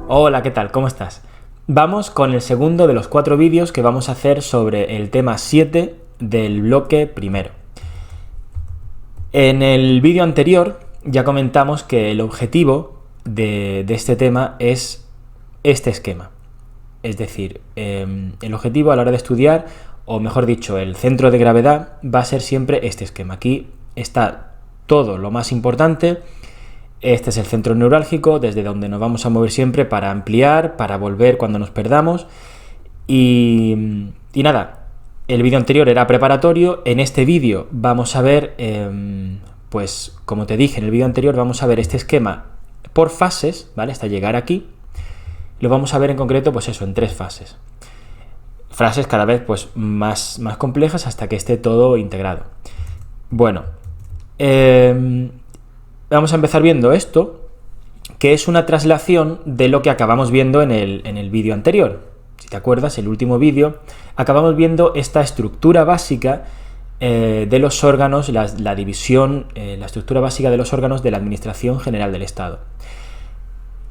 Hola, ¿qué tal? ¿Cómo estás? Vamos con el segundo de los 4 vídeos que vamos a hacer sobre el tema 7 del bloque primero. En el vídeo anterior ya comentamos que el objetivo de este tema es este esquema. Es decir, el objetivo a la hora de estudiar, o mejor dicho, el centro de gravedad va a ser siempre este esquema. Aquí está todo lo más importante. Este es el centro neurálgico, desde donde nos vamos a mover siempre para ampliar, para volver cuando nos perdamos. Y nada, el vídeo anterior era preparatorio. En este vídeo vamos a ver, pues como te dije en el vídeo anterior, vamos a ver este esquema por fases, ¿vale? Hasta llegar aquí. Lo vamos a ver en concreto, pues eso, en 3 fases. Frases cada vez pues más complejas hasta que esté todo integrado. Bueno, vamos a empezar viendo esto, que es una traslación de lo que acabamos viendo en el vídeo anterior. Si te acuerdas, el último vídeo, acabamos viendo esta estructura básica de los órganos, la división, la estructura básica de los órganos de la Administración General del Estado.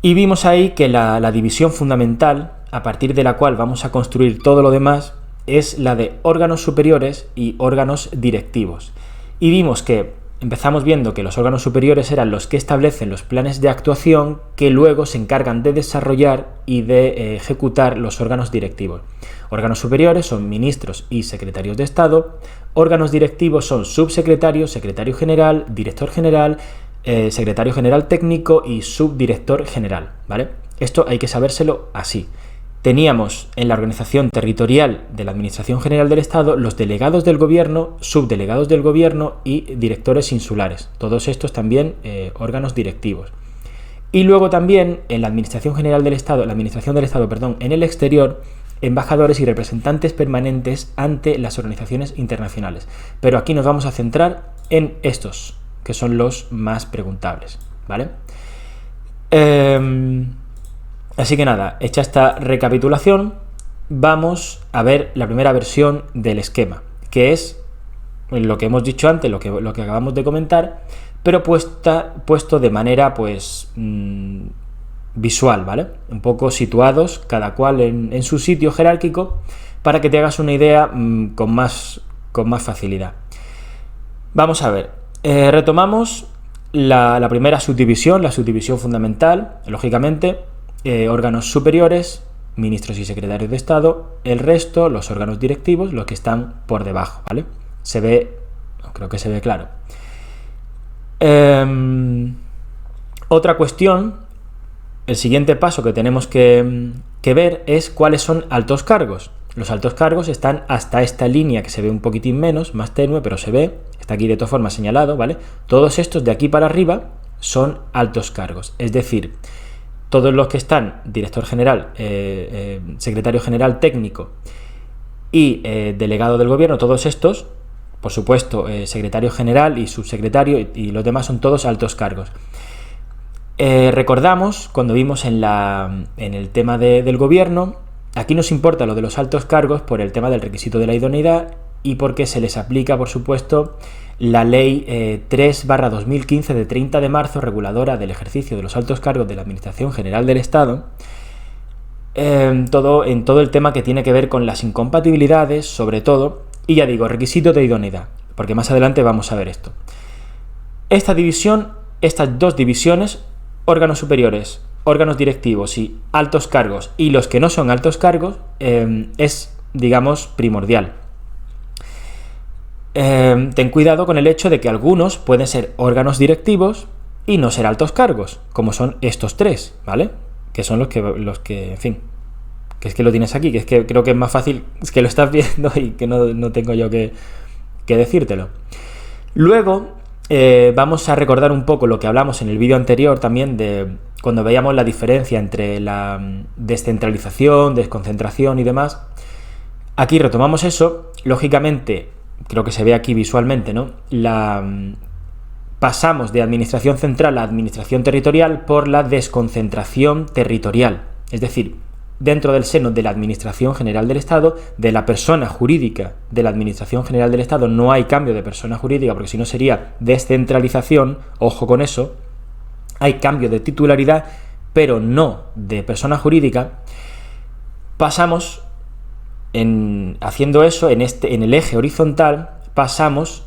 Y vimos ahí que la división fundamental, a partir de la cual vamos a construir todo lo demás, es la de órganos superiores y órganos directivos. Y vimos que empezamos viendo que los órganos superiores eran los que establecen los planes de actuación que luego se encargan de desarrollar y de ejecutar los órganos directivos. Órganos superiores son ministros y secretarios de Estado, órganos directivos son subsecretarios, secretario general, director general, secretario general técnico y subdirector general, ¿vale? Esto hay que sabérselo así. Teníamos en la organización territorial de la Administración General del Estado los delegados del gobierno, subdelegados del gobierno y directores insulares. Todos estos también órganos directivos. Y luego también en la Administración General del Estado, en el exterior, embajadores y representantes permanentes ante las organizaciones internacionales. Pero aquí nos vamos a centrar en estos, que son los más preguntables, ¿vale? Así que nada, hecha esta recapitulación, vamos a ver la primera versión del esquema, que es lo que hemos dicho antes, lo que acabamos de comentar, pero puesto de manera pues visual, ¿vale? Un poco situados, cada cual en su sitio jerárquico, para que te hagas una idea con más facilidad. Vamos a ver. Retomamos la primera subdivisión, la subdivisión fundamental, lógicamente, órganos superiores, ministros y secretarios de Estado, el resto, los órganos directivos, los que están por debajo, ¿vale? Se ve, creo que se ve claro. Otra cuestión, el siguiente paso que tenemos que ver es cuáles son altos cargos. Los altos cargos están hasta esta línea que se ve un poquitín menos, más tenue, pero se ve, está aquí de todas formas señalado, ¿vale? Todos estos de aquí para arriba son altos cargos, es decir, todos los que están director general, secretario general técnico y delegado del gobierno, todos estos, por supuesto, secretario general y subsecretario y los demás son todos altos cargos. Recordamos cuando vimos en el tema del gobierno, aquí nos importa lo de los altos cargos por el tema del requisito de la idoneidad y porque se les aplica, por supuesto, la ley 3/2015 de 30 de marzo, reguladora del ejercicio de los altos cargos de la Administración General del Estado, en todo el tema que tiene que ver con las incompatibilidades, sobre todo, y ya digo, requisito de idoneidad, porque más adelante vamos a ver esto. Estas dos divisiones, órganos superiores, órganos directivos y altos cargos, y los que no son altos cargos, es, digamos, primordial. Ten cuidado con el hecho de que algunos pueden ser órganos directivos y no ser altos cargos, como son estos 3, ¿vale? Que son los que, en fin, que es que lo tienes aquí, que es que creo que es más fácil, es que lo estás viendo y que no tengo yo que decírtelo. Luego, vamos a recordar un poco lo que hablamos en el vídeo anterior también de cuando veíamos la diferencia entre la descentralización, desconcentración y demás. Aquí retomamos eso, lógicamente, creo que se ve aquí visualmente, ¿no? Pasamos de administración central a administración territorial por la desconcentración territorial, es decir, dentro del seno de la Administración General del Estado, de la persona jurídica de la Administración General del Estado, no hay cambio de persona jurídica, porque si no sería descentralización, ojo con eso, hay cambio de titularidad, pero no de persona jurídica, pasamos, haciendo eso, en el eje horizontal, pasamos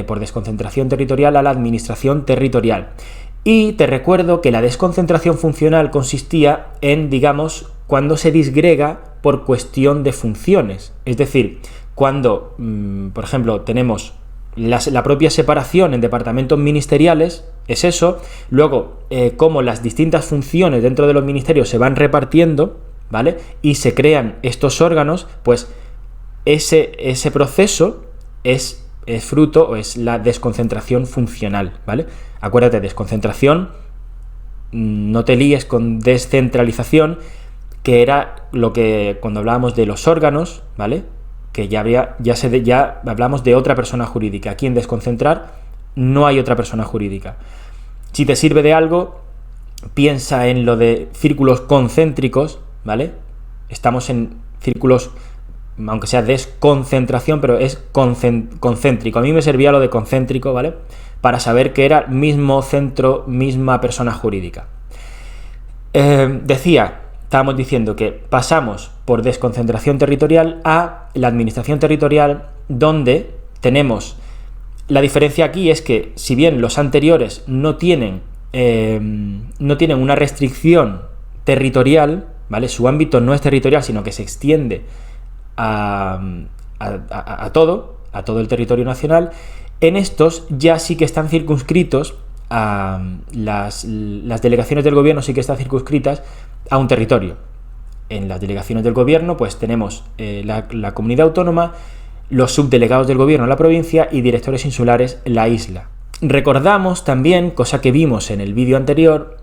por desconcentración territorial a la administración territorial. Y te recuerdo que la desconcentración funcional consistía en, digamos, cuando se disgrega por cuestión de funciones. Es decir, cuando, por ejemplo, tenemos la propia separación en departamentos ministeriales, es eso. Luego, cómo las distintas funciones dentro de los ministerios se van repartiendo, ¿vale? Y se crean estos órganos, pues ese proceso es fruto o es la desconcentración funcional, ¿vale? Acuérdate, desconcentración, no te líes con descentralización, que era lo que cuando hablábamos de los órganos, ¿vale? Que ya hablamos de otra persona jurídica. Aquí en desconcentrar no hay otra persona jurídica. Si te sirve de algo, piensa en lo de círculos concéntricos, ¿vale? Estamos en círculos, aunque sea desconcentración, pero es concéntrico. A mí me servía lo de concéntrico, ¿vale? Para saber que era mismo centro, misma persona jurídica. Estábamos diciendo que pasamos por desconcentración territorial a la administración territorial, donde tenemos la diferencia aquí es que, si bien los anteriores no tienen una restricción territorial, ¿vale? Su ámbito no es territorial, sino que se extiende a todo el territorio nacional. En estos ya sí que están circunscritos las delegaciones del gobierno, sí que están circunscritas a un territorio. En las delegaciones del gobierno pues tenemos la comunidad autónoma, los subdelegados del gobierno en la provincia y directores insulares en la isla. Recordamos también, cosa que vimos en el vídeo anterior,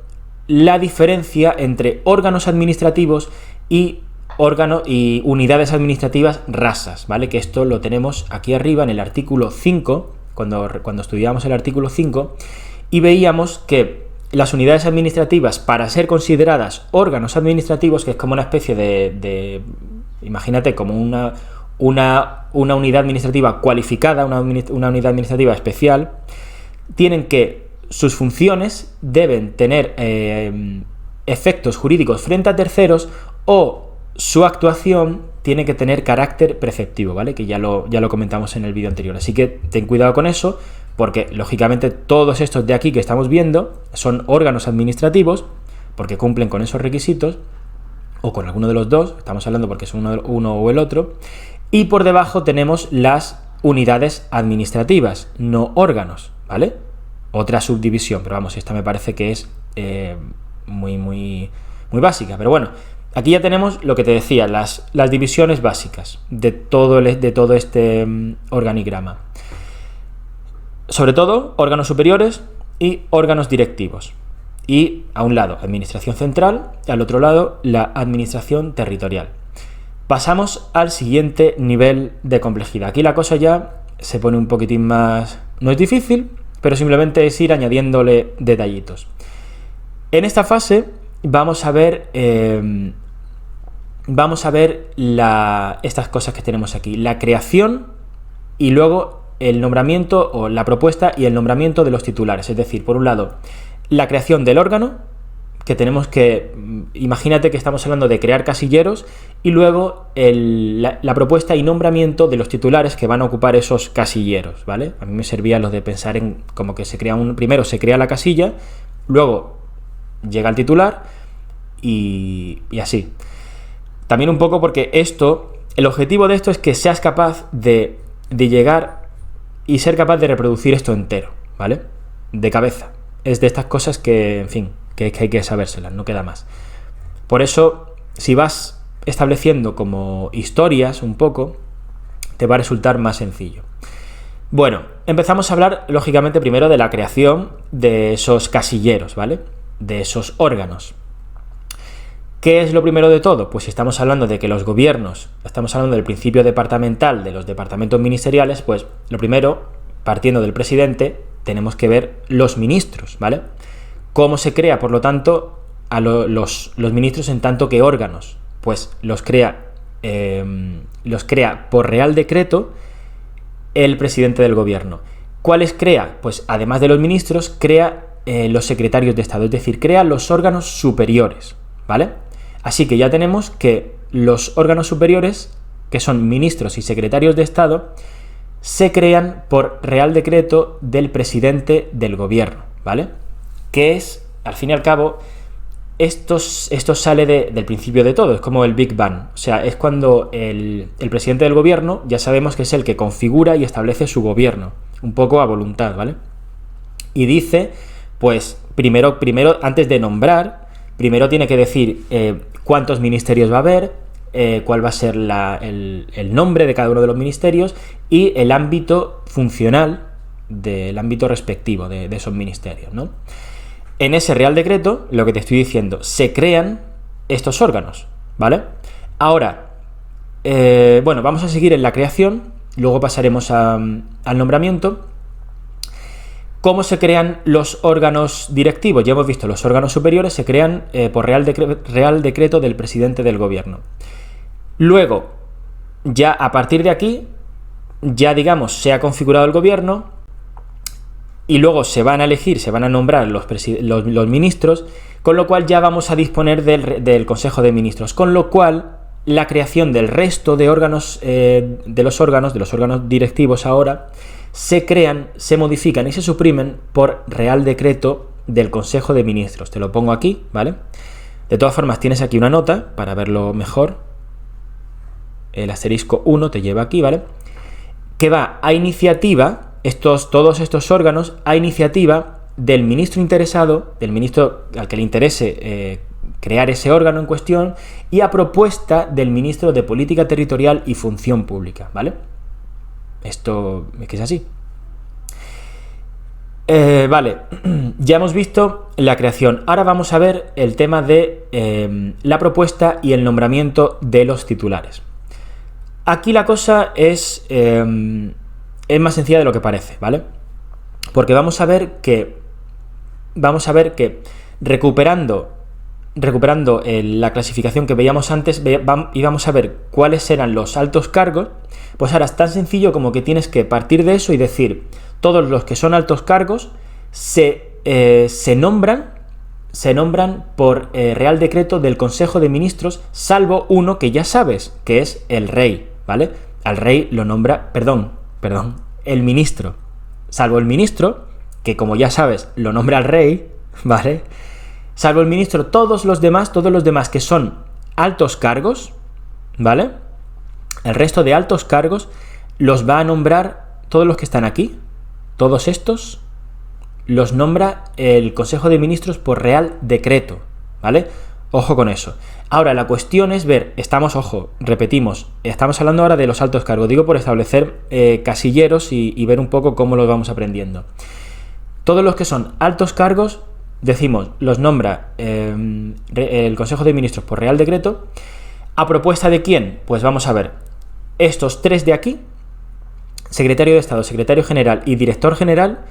la diferencia entre órganos administrativos y unidades administrativas rasas, ¿vale? Que esto lo tenemos aquí arriba en el artículo 5, cuando estudiamos el artículo 5, y veíamos que las unidades administrativas, para ser consideradas órganos administrativos, que es como una especie de imagínate, como una unidad administrativa cualificada, una unidad administrativa especial, sus funciones deben tener efectos jurídicos frente a terceros, o su actuación tiene que tener carácter preceptivo, ¿vale? Que ya lo comentamos en el vídeo anterior. Así que ten cuidado con eso, porque lógicamente todos estos de aquí que estamos viendo son órganos administrativos, porque cumplen con esos requisitos, o con alguno de los dos, estamos hablando porque es uno o el otro, y por debajo tenemos las unidades administrativas, no órganos, ¿vale? Otra subdivisión, pero vamos, esta me parece que es muy básica, pero bueno. Aquí ya tenemos lo que te decía, las divisiones básicas de todo este organigrama. Sobre todo, órganos superiores y órganos directivos. Y a un lado, administración central, y al otro lado, la administración territorial. Pasamos al siguiente nivel de complejidad. Aquí la cosa ya se pone un poquitín más... No es difícil, pero simplemente es ir añadiéndole detallitos. En esta fase vamos a ver estas cosas que tenemos aquí. La creación y luego el nombramiento, o la propuesta y el nombramiento de los titulares. Es decir, por un lado, la creación del órgano, que tenemos que... Imagínate que estamos hablando de crear casilleros, y luego la propuesta y nombramiento de los titulares que van a ocupar esos casilleros, ¿vale? A mí me servía lo de pensar en como que primero se crea la casilla, luego llega el titular y así. También un poco porque el objetivo de esto es que seas capaz de llegar y ser capaz de reproducir esto entero, ¿vale? De cabeza. Es de estas cosas que, en fin, que hay que sabérselas, no queda más. Por eso, si vas estableciendo como historias un poco, te va a resultar más sencillo. Bueno, empezamos a hablar, lógicamente, primero de la creación de esos casilleros, ¿vale? De esos órganos. ¿Qué es lo primero de todo? Pues si estamos hablando de que los gobiernos, estamos hablando del principio departamental de los departamentos ministeriales, pues lo primero, partiendo del presidente, tenemos que ver los ministros, ¿vale? ¿Cómo se crea, por lo tanto, a los ministros en tanto que órganos? Pues los crea por Real Decreto el presidente del gobierno. ¿Cuáles crea? Pues además de los ministros, crea los secretarios de Estado, es decir, crea los órganos superiores, ¿vale? Así que ya tenemos que los órganos superiores, que son ministros y secretarios de Estado, se crean por Real Decreto del presidente del gobierno, ¿vale? Que es, al fin y al cabo, esto sale del principio de todo, es como el Big Bang, o sea, es cuando el presidente del gobierno, ya sabemos que es el que configura y establece su gobierno, un poco a voluntad, ¿vale? Y dice, pues, primero antes de nombrar, primero tiene que decir cuántos ministerios va a haber, cuál va a ser el nombre de cada uno de los ministerios y el ámbito funcional del ámbito respectivo de esos ministerios, ¿no? En ese Real Decreto, lo que te estoy diciendo, se crean estos órganos, ¿vale? Ahora, bueno, vamos a seguir en la creación, luego pasaremos al nombramiento. ¿Cómo se crean los órganos directivos? Ya hemos visto, los órganos superiores se crean por Real Decreto del presidente del gobierno. Luego, ya a partir de aquí, ya digamos, se ha configurado el gobierno y luego se van a elegir, se van a nombrar los ministros, con lo cual ya vamos a disponer del Consejo de Ministros, con lo cual la creación del resto de órganos, de los órganos directivos ahora, se crean, se modifican y se suprimen por Real Decreto del Consejo de Ministros. Te lo pongo aquí, ¿vale? De todas formas, tienes aquí una nota para verlo mejor. El asterisco 1 te lleva aquí, ¿vale? Que va a iniciativa, todos estos órganos, a iniciativa del ministro interesado, del ministro al que le interese crear ese órgano en cuestión, y a propuesta del ministro de Política Territorial y Función Pública, ¿vale? Esto es que es así. Vale, ya hemos visto la creación. Ahora vamos a ver el tema de la propuesta y el nombramiento de los titulares. Aquí la cosa es más sencilla de lo que parece, ¿vale? Porque vamos a ver que recuperando la clasificación que veíamos antes y vamos a ver cuáles eran los altos cargos, pues ahora es tan sencillo como que tienes que partir de eso y decir, todos los que son altos cargos se nombran por Real Decreto del Consejo de Ministros, salvo uno que ya sabes, que es el rey, ¿vale? Al rey lo nombra, perdón, el ministro, salvo el ministro, que como ya sabes, lo nombra el rey, ¿vale? Salvo el ministro, todos los demás que son altos cargos, ¿vale? El resto de altos cargos los va a nombrar todos los que están aquí, todos estos los nombra el Consejo de Ministros por Real Decreto, ¿vale? Ojo con eso. Ahora, la cuestión es ver, estamos hablando ahora de los altos cargos, digo por establecer casilleros y ver un poco cómo los vamos aprendiendo. Todos los que son altos cargos, decimos, los nombra el Consejo de Ministros por Real Decreto. ¿A propuesta de quién? Pues vamos a ver. Estos tres de aquí, secretario de Estado, secretario general y director general,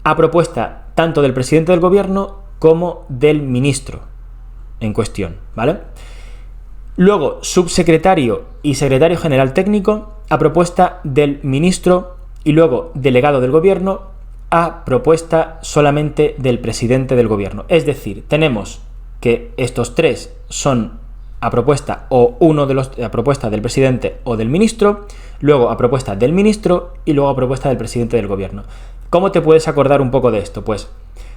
a propuesta tanto del presidente del gobierno como del ministro en cuestión, ¿vale? Luego, subsecretario y secretario general técnico, a propuesta del ministro, y luego delegado del gobierno, a propuesta solamente del presidente del gobierno. Es decir, tenemos que estos tres son a propuesta a propuesta del presidente o del ministro, luego a propuesta del ministro y luego a propuesta del presidente del gobierno. ¿Cómo te puedes acordar un poco de esto? Pues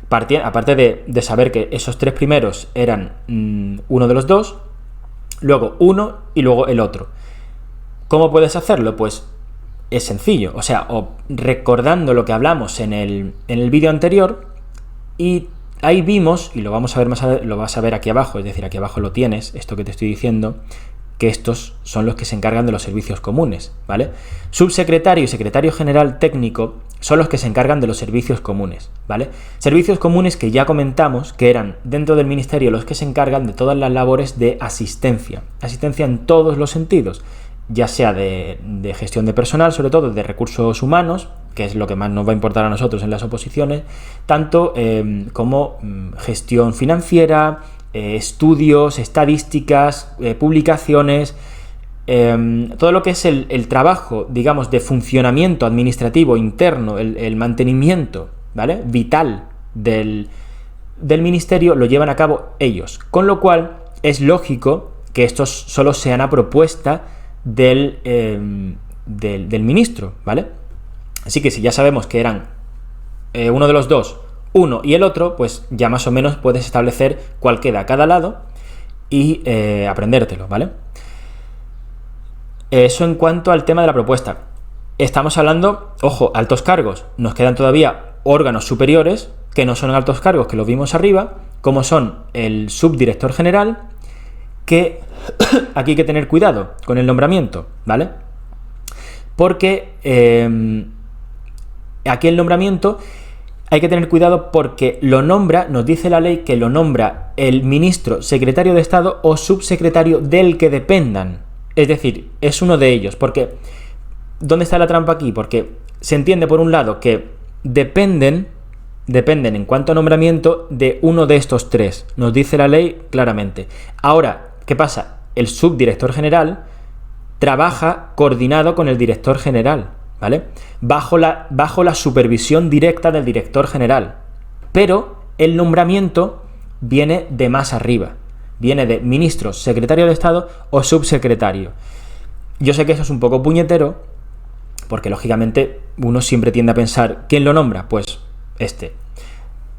aparte de saber que esos tres primeros eran uno de los dos, luego uno y luego el otro. ¿Cómo puedes hacerlo? Pues es sencillo, o sea, recordando lo que hablamos en el vídeo anterior, y ahí vimos, y lo vamos a ver lo vas a ver aquí abajo, es decir, aquí abajo lo tienes, esto que te estoy diciendo, que estos son los que se encargan de los servicios comunes, ¿vale? Subsecretario y secretario general técnico son los que se encargan de los servicios comunes, ¿vale? Servicios comunes que ya comentamos que eran dentro del ministerio los que se encargan de todas las labores de asistencia en todos los sentidos, ya sea de gestión de personal, sobre todo de recursos humanos, que es lo que más nos va a importar a nosotros en las oposiciones, tanto como gestión financiera, estudios, estadísticas, publicaciones, todo lo que es el trabajo, digamos, de funcionamiento administrativo interno, el mantenimiento, ¿vale? Vital del ministerio lo llevan a cabo ellos, con lo cual es lógico que estos solo sean a propuesta del ministro, ¿vale? Así que si ya sabemos que eran uno de los dos, uno y el otro, pues ya más o menos puedes establecer cuál queda a cada lado y aprendértelo, ¿vale? Eso en cuanto al tema de la propuesta. Estamos hablando, ojo, altos cargos. Nos quedan todavía órganos superiores que no son altos cargos, que los vimos arriba, como son el subdirector general, que aquí hay que tener cuidado con el nombramiento, ¿vale? Porque aquí el nombramiento hay que tener cuidado porque lo nombra, nos dice la ley que lo nombra el ministro, secretario de Estado o subsecretario del que dependan. Es decir, es uno de ellos, porque ¿dónde está la trampa aquí? Porque se entiende por un lado que dependen en cuanto a nombramiento de uno de estos tres, nos dice la ley claramente. Ahora, ¿qué pasa? El subdirector general trabaja coordinado con el director general, ¿vale? Bajo la supervisión directa del director general, pero el nombramiento viene de más arriba. Viene de ministro, secretario de Estado o subsecretario. Yo sé que eso es un poco puñetero, porque lógicamente uno siempre tiende a pensar, ¿quién lo nombra? Pues este.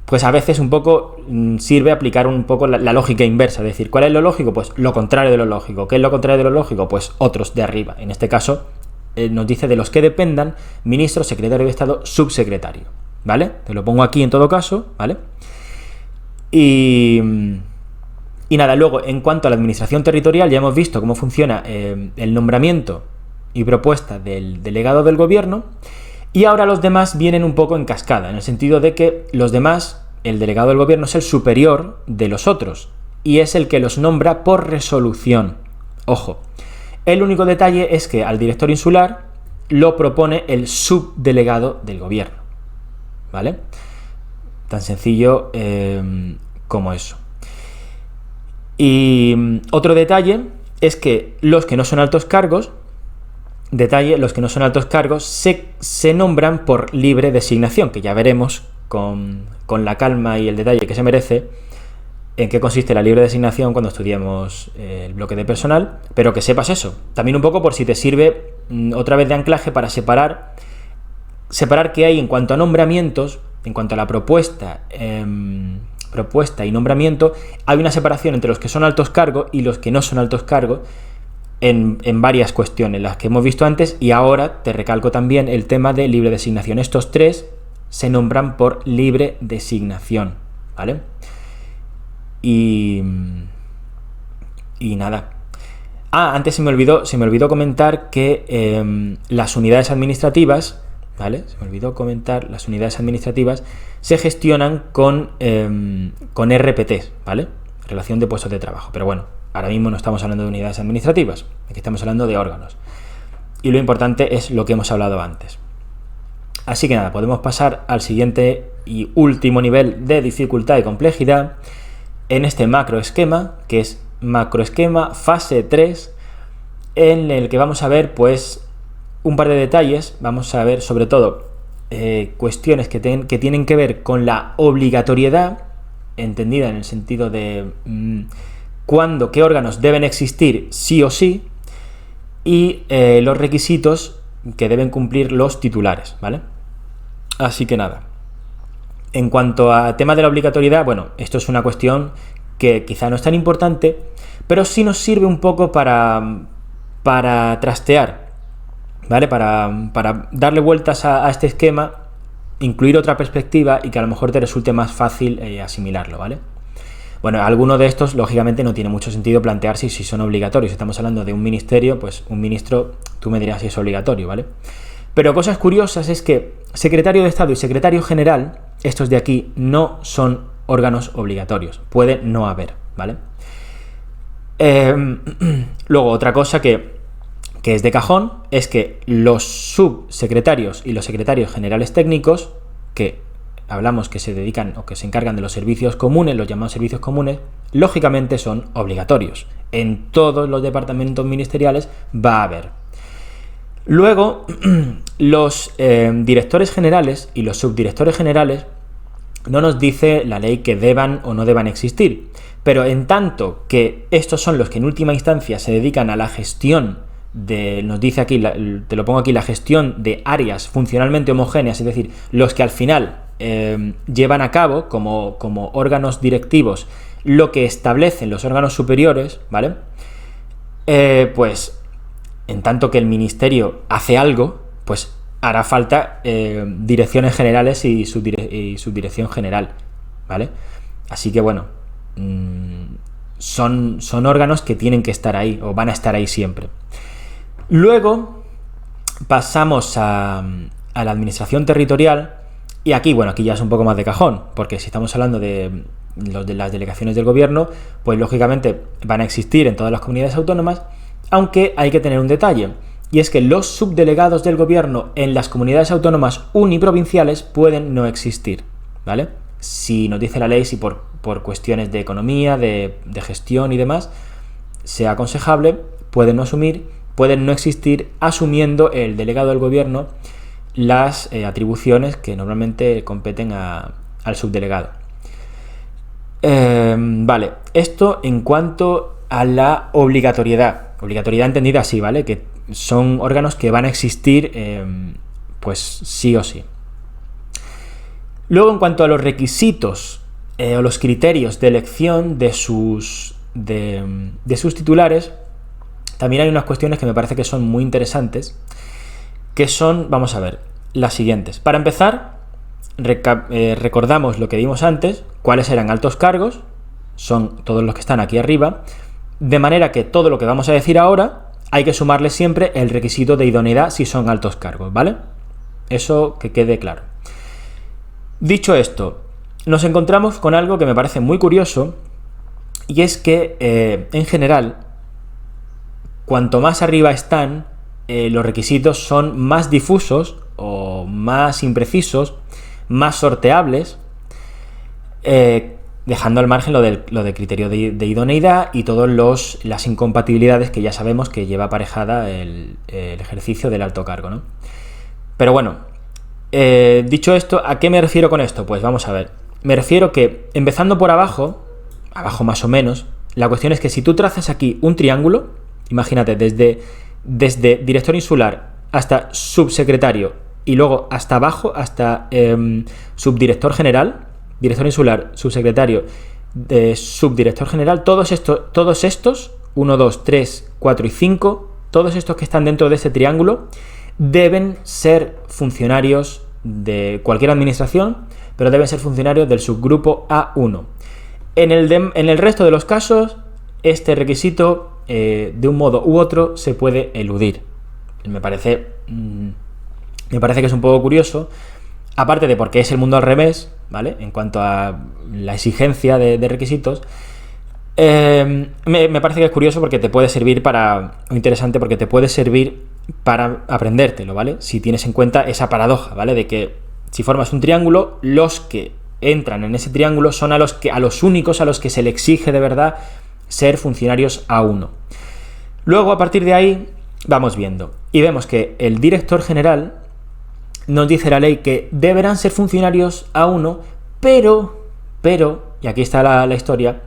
Pues a veces un poco sirve aplicar un poco la lógica inversa, es decir, ¿cuál es lo lógico? Pues lo contrario de lo lógico. ¿Qué es lo contrario de lo lógico? Pues otros de arriba. En este caso nos dice de los que dependan, ministro, secretario de Estado, subsecretario, ¿vale? Te lo pongo aquí en todo caso, ¿vale? Y nada, luego, en cuanto a la administración territorial, ya hemos visto cómo funciona el nombramiento y propuesta del delegado del gobierno, y ahora los demás vienen un poco en cascada, en el sentido de que los demás, el delegado del gobierno es el superior de los otros, y es el que los nombra por resolución. Ojo, el único detalle es que al director insular lo propone el subdelegado del gobierno, ¿vale? Tan sencillo como eso. Y otro detalle es que los que no son altos cargos, se nombran por libre designación, que ya veremos con la calma y el detalle que se merece en qué consiste la libre designación cuando estudiemos el bloque de personal, pero que sepas eso. También un poco por si te sirve otra vez de anclaje para separar qué hay en cuanto a nombramientos, en cuanto a la propuesta y nombramiento. Hay una separación entre los que son altos cargos y los que no son altos cargos en varias cuestiones, las que hemos visto antes, y ahora te recalco también el tema de libre designación. Estos tres se nombran por libre designación, ¿vale? Y nada. Antes se me olvidó comentar que las unidades administrativas, ¿vale? Se me olvidó comentar, las unidades administrativas se gestionan con RPTs, ¿vale? Relación de puestos de trabajo. Pero bueno, ahora mismo no estamos hablando de unidades administrativas, aquí estamos hablando de órganos. Y lo importante es lo que hemos hablado antes. Así que nada, podemos pasar al siguiente y último nivel de dificultad y complejidad en este macroesquema, que es macroesquema fase 3, en el que vamos a ver pues un par de detalles. Vamos a ver sobre todo cuestiones que tienen que ver con la obligatoriedad, entendida en el sentido de qué órganos deben existir sí o sí, y los requisitos que deben cumplir los titulares, ¿vale? Así que nada. En cuanto a tema de la obligatoriedad, bueno, esto es una cuestión que quizá no es tan importante, pero sí nos sirve un poco para trastear, ¿vale? Para darle vueltas a este esquema, incluir otra perspectiva y que a lo mejor te resulte más fácil asimilarlo, ¿vale? Bueno, alguno de estos, lógicamente, no tiene mucho sentido plantearse si son obligatorios. Si estamos hablando de un ministerio, pues un ministro, tú me dirás si es obligatorio, ¿vale? Pero cosas curiosas es que secretario de Estado y secretario general, estos de aquí, no son órganos obligatorios. Puede no haber, ¿vale? Luego, otra cosa que es de cajón es que los subsecretarios y los secretarios generales técnicos, que hablamos que se dedican o que se encargan de los servicios comunes, los llamados servicios comunes, lógicamente son obligatorios. En todos los departamentos ministeriales va a haber. Luego, los directores generales y los subdirectores generales no nos dice la ley que deban o no deban existir. Pero en tanto que estos son los que en última instancia se dedican a la gestión nos dice aquí, te lo pongo aquí, la gestión de áreas funcionalmente homogéneas, es decir, los que al final llevan a cabo como órganos directivos lo que establecen los órganos superiores, ¿vale? Pues en tanto que el ministerio hace algo, pues hará falta direcciones generales y subdirección general, ¿vale? Así que bueno, son órganos que tienen que estar ahí o van a estar ahí siempre. Luego pasamos a la administración territorial y aquí ya es un poco más de cajón, porque si estamos hablando de las delegaciones del gobierno, pues lógicamente van a existir en todas las comunidades autónomas, aunque hay que tener un detalle, y es que los subdelegados del gobierno en las comunidades autónomas uniprovinciales pueden no existir, ¿vale? Si nos dice la ley, si por cuestiones de economía, de gestión y demás, sea aconsejable, pueden no existir, asumiendo el delegado del gobierno las atribuciones que normalmente competen al subdelegado. Vale, esto en cuanto a la obligatoriedad entendida así, ¿vale? Que son órganos que van a existir pues sí o sí. Luego, en cuanto a los requisitos o los criterios de elección de sus titulares, también hay unas cuestiones que me parece que son muy interesantes, que son, vamos a ver, las siguientes. Para empezar, recordamos lo que vimos antes, cuáles eran altos cargos, son todos los que están aquí arriba, de manera que todo lo que vamos a decir ahora hay que sumarle siempre el requisito de idoneidad si son altos cargos, ¿vale? Eso que quede claro. Dicho esto, nos encontramos con algo que me parece muy curioso, y es que en general, cuanto más arriba están, los requisitos son más difusos o más imprecisos, más sorteables, dejando al margen lo del criterio de idoneidad y todas las incompatibilidades que ya sabemos que lleva aparejada el ejercicio del alto cargo, ¿no? Pero bueno, dicho esto, ¿a qué me refiero con esto? Pues vamos a ver. Me refiero que, empezando por abajo más o menos, la cuestión es que si tú trazas aquí un triángulo, imagínate, desde director insular hasta subsecretario y luego hasta abajo, hasta subdirector general, director insular, subsecretario, subdirector general, todos estos, 1, 2, 3, 4 y 5, todos estos que están dentro de este triángulo, deben ser funcionarios de cualquier administración, pero deben ser funcionarios del subgrupo A1. En el resto de los casos, este requisito, de un modo u otro, se puede eludir. Me parece que es un poco curioso, aparte de porque es el mundo al revés, ¿vale? En cuanto a la exigencia de requisitos, me parece que es curioso porque te puede servir interesante porque te puede servir para aprendértelo, ¿vale? Si tienes en cuenta esa paradoja, ¿vale? De que si formas un triángulo, los que entran en ese triángulo son a los únicos a los que se le exige de verdad ser funcionarios A1. Luego, a partir de ahí, vamos viendo. Y vemos que el director general, nos dice la ley que deberán ser funcionarios A1, pero, y aquí está la historia,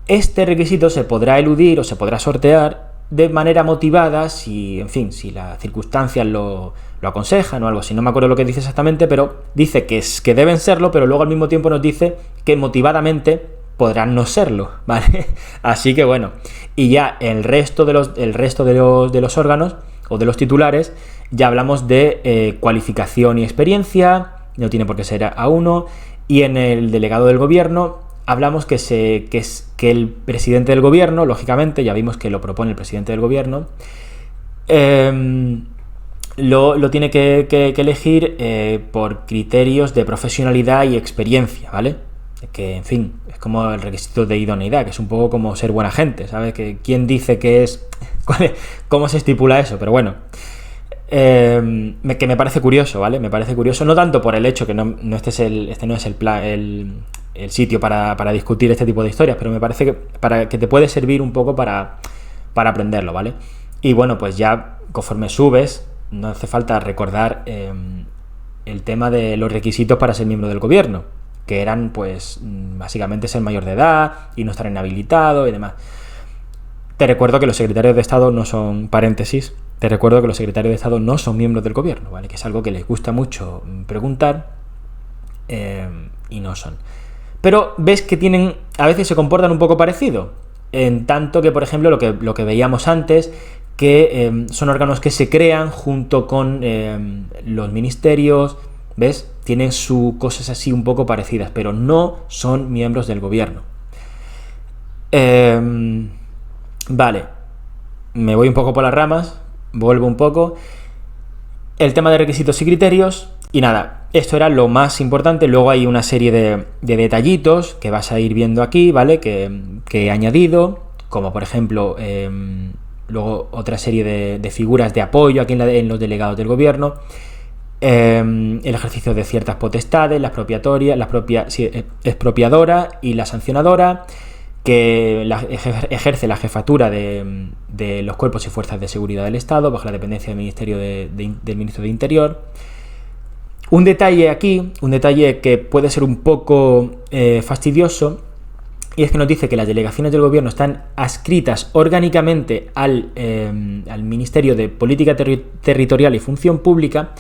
este requisito se podrá eludir o se podrá sortear de manera motivada si las circunstancias lo aconsejan o algo así. No me acuerdo lo que dice exactamente, pero dice que deben serlo, pero luego al mismo tiempo nos dice que motivadamente podrán no serlo, ¿vale? Así que bueno, y ya el resto de los órganos o de los titulares, ya hablamos de cualificación y experiencia, no tiene por qué ser A1, y en el delegado del gobierno hablamos que el presidente del gobierno, lógicamente, ya vimos que lo propone el presidente del gobierno, lo tiene que elegir por criterios de profesionalidad y experiencia, ¿vale? Que, en fin, es como el requisito de idoneidad, que es un poco como ser buena gente, ¿sabes? Que quién dice que es... ¿Cómo se estipula eso? Pero bueno, que me parece curioso, ¿vale? Me parece curioso, no tanto por el hecho que este no es el sitio para discutir este tipo de historias, pero me parece que te puede servir un poco para aprenderlo, ¿vale? Y bueno, pues ya conforme subes, no hace falta recordar el tema de los requisitos para ser miembro del gobierno, que eran, pues, básicamente ser mayor de edad y no estar inhabilitado y demás. Te recuerdo que los secretarios de Estado no son, paréntesis, te recuerdo que los secretarios de Estado no son miembros del gobierno, ¿vale? Que es algo que les gusta mucho preguntar y no son. Pero ves que a veces se comportan un poco parecido, en tanto que, por ejemplo, lo que veíamos antes, que son órganos que se crean junto con los ministerios, ¿ves? Tienen sus cosas así un poco parecidas, pero no son miembros del gobierno. Vale, me voy un poco por las ramas, vuelvo un poco. El tema de requisitos y criterios, y nada, esto era lo más importante. Luego hay una serie de detallitos que vas a ir viendo aquí, ¿vale? Que he añadido, como por ejemplo, luego otra serie de figuras de apoyo aquí en los delegados del gobierno, el ejercicio de ciertas potestades, la expropiadora y la sancionadora, que ejerce la jefatura de los cuerpos y fuerzas de seguridad del Estado bajo la dependencia del Ministerio del Ministro de Interior. Un detalle que puede ser un poco fastidioso, y es que nos dice que las delegaciones del gobierno están adscritas orgánicamente al Ministerio de Política Territorial y Función Pública,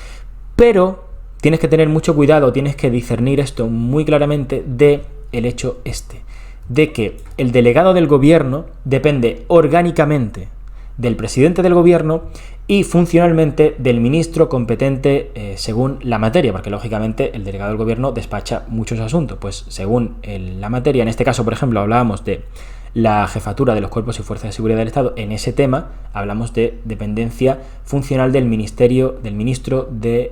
pero tienes que tener mucho cuidado, tienes que discernir esto muy claramente del hecho de que el delegado del gobierno depende orgánicamente del presidente del gobierno y funcionalmente del ministro competente según la materia, porque lógicamente el delegado del gobierno despacha muchos asuntos, pues según la materia. En este caso, por ejemplo, hablábamos de la jefatura de los cuerpos y fuerzas de seguridad del Estado. En ese tema hablamos de dependencia funcional del ministro del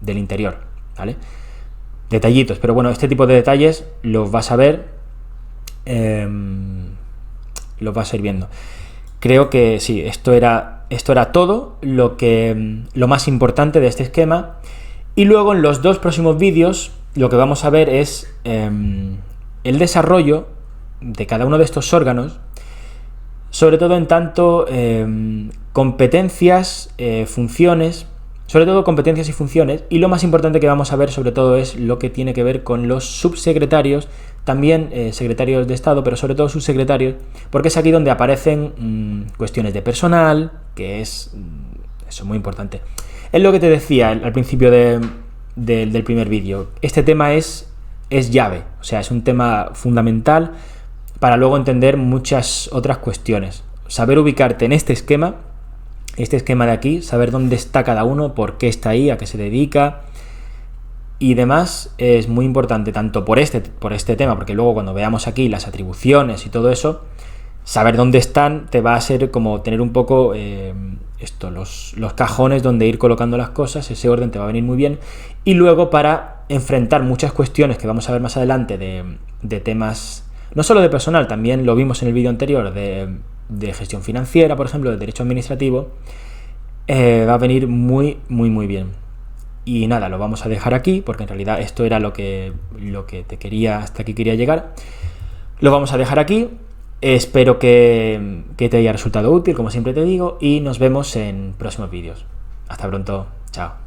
Interior, ¿vale? Detallitos, pero bueno, este tipo de detalles los vas a ver, los vas a ir viendo. Creo que sí, esto era todo lo más importante de este esquema. Y luego en los dos próximos vídeos lo que vamos a ver es el desarrollo de cada uno de estos órganos, sobre todo en tanto competencias, funciones, sobre todo competencias y funciones, y lo más importante que vamos a ver sobre todo es lo que tiene que ver con los subsecretarios, también secretarios de Estado, pero sobre todo subsecretarios, porque es aquí donde aparecen cuestiones de personal, que es eso muy importante. Es lo que te decía al principio del primer vídeo. Este tema es llave, o sea, es un tema fundamental para luego entender muchas otras cuestiones. Saber ubicarte en este esquema de aquí, saber dónde está cada uno, por qué está ahí, a qué se dedica y demás, es muy importante, tanto por este tema, porque luego cuando veamos aquí las atribuciones y todo eso, saber dónde están te va a ser como tener un poco los cajones donde ir colocando las cosas. Ese orden te va a venir muy bien. Y luego para enfrentar muchas cuestiones que vamos a ver más adelante de temas, no solo de personal, también lo vimos en el vídeo anterior, de gestión financiera, por ejemplo, de derecho administrativo, va a venir muy, muy, muy bien. Y nada, lo vamos a dejar aquí, porque en realidad esto era lo que hasta aquí quería llegar. Lo vamos a dejar aquí. Espero que te haya resultado útil, como siempre te digo, y nos vemos en próximos vídeos. Hasta pronto, chao.